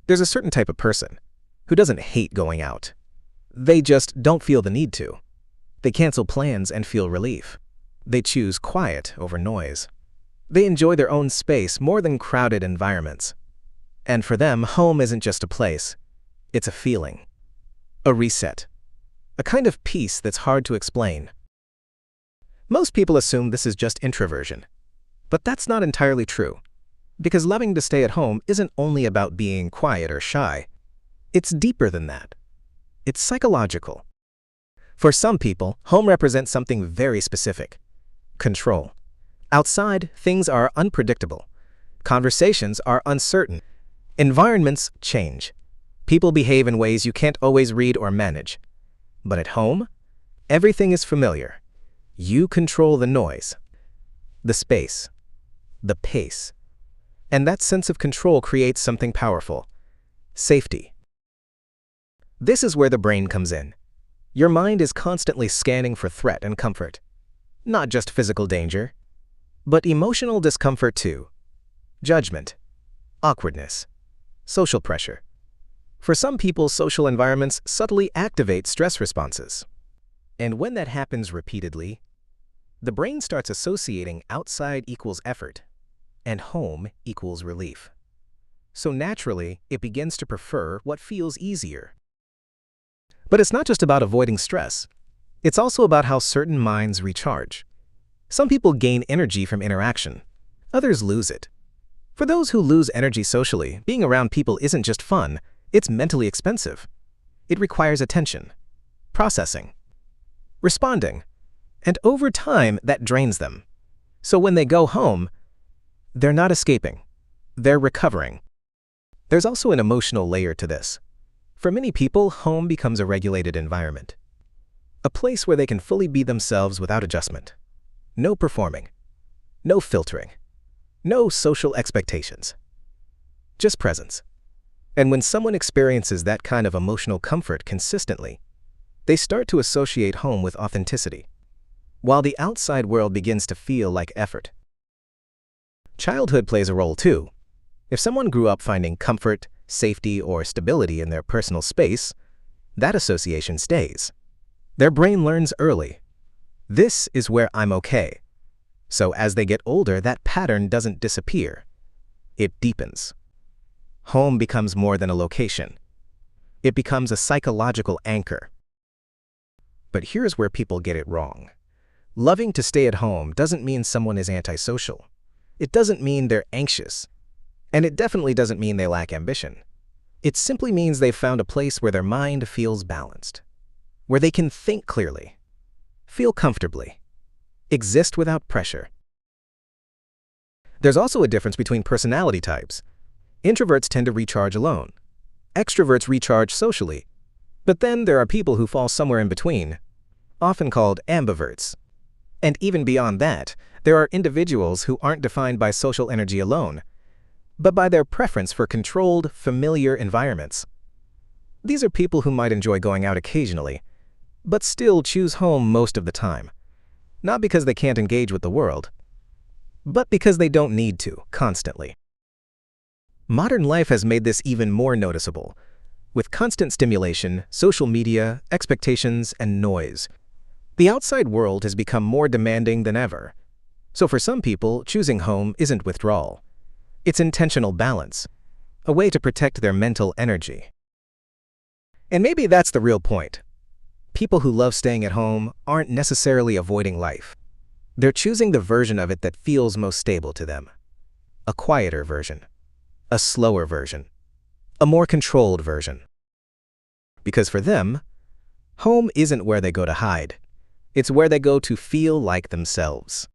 There's a certain type of person who doesn't hate going out. They just don't feel the need to. They cancel plans and feel relief. They choose quiet over noise. They enjoy their own space more than crowded environments. And for them, home isn't just a place. It's a feeling. A reset. A kind of peace that's hard to explain. Most people assume this is just introversion. But that's not entirely true. Because loving to stay at home isn't only about being quiet or shy. It's deeper than that. It's psychological. For some people, home represents something very specific. Control. Outside, things are unpredictable. Conversations are uncertain. Environments change. People behave in ways you can't always read or manage. But at home, everything is familiar. You control the noise, the space, the pace. And that sense of control creates something powerful. Safety. This is where the brain comes in. Your mind is constantly scanning for threat and comfort. Not just physical danger, but emotional discomfort too. Judgment, awkwardness, social pressure. For some people, social environments subtly activate stress responses. And when that happens repeatedly, the brain starts associating outside equals effort and home equals relief. So naturally, it begins to prefer what feels easier. But it's not just about avoiding stress. It's also about how certain minds recharge. Some people gain energy from interaction. Others lose it. For those who lose energy socially, being around people isn't just fun, it's mentally expensive. It requires attention, processing, responding, and over time that drains them. So when they go home, they're not escaping. They're recovering. There's also an emotional layer to this. For many people, home becomes a regulated environment. A place where they can fully be themselves without adjustment. No performing. No filtering. No social expectations. Just presence. And when someone experiences that kind of emotional comfort consistently, they start to associate home with authenticity, while the outside world begins to feel like effort. Childhood plays a role too. If someone grew up finding comfort, safety, or stability in their personal space, that association stays. Their brain learns early. This is where I'm okay. So as they get older, that pattern doesn't disappear. It deepens. Home becomes more than a location. It becomes a psychological anchor. But here's where people get it wrong. Loving to stay at home doesn't mean someone is antisocial. It doesn't mean they're anxious. And it definitely doesn't mean they lack ambition. It simply means they've found a place where their mind feels balanced, where they can think clearly, feel comfortably, exist without pressure. There's also a difference between personality types. Introverts tend to recharge alone. Extroverts recharge socially. But then there are people who fall somewhere in between, often called ambiverts. And even beyond that, there are individuals who aren't defined by social energy alone, but by their preference for controlled, familiar environments. These are people who might enjoy going out occasionally, but still choose home most of the time. Not because they can't engage with the world, but because they don't need to, constantly. Modern life has made this even more noticeable. With constant stimulation, social media, expectations, and noise, the outside world has become more demanding than ever. So for some people, choosing home isn't withdrawal. It's intentional balance, a way to protect their mental energy. And maybe that's the real point. People who love staying at home aren't necessarily avoiding life. They're choosing the version of it that feels most stable to them. A quieter version. A slower version. A more controlled version. Because for them, home isn't where they go to hide. It's where they go to feel like themselves.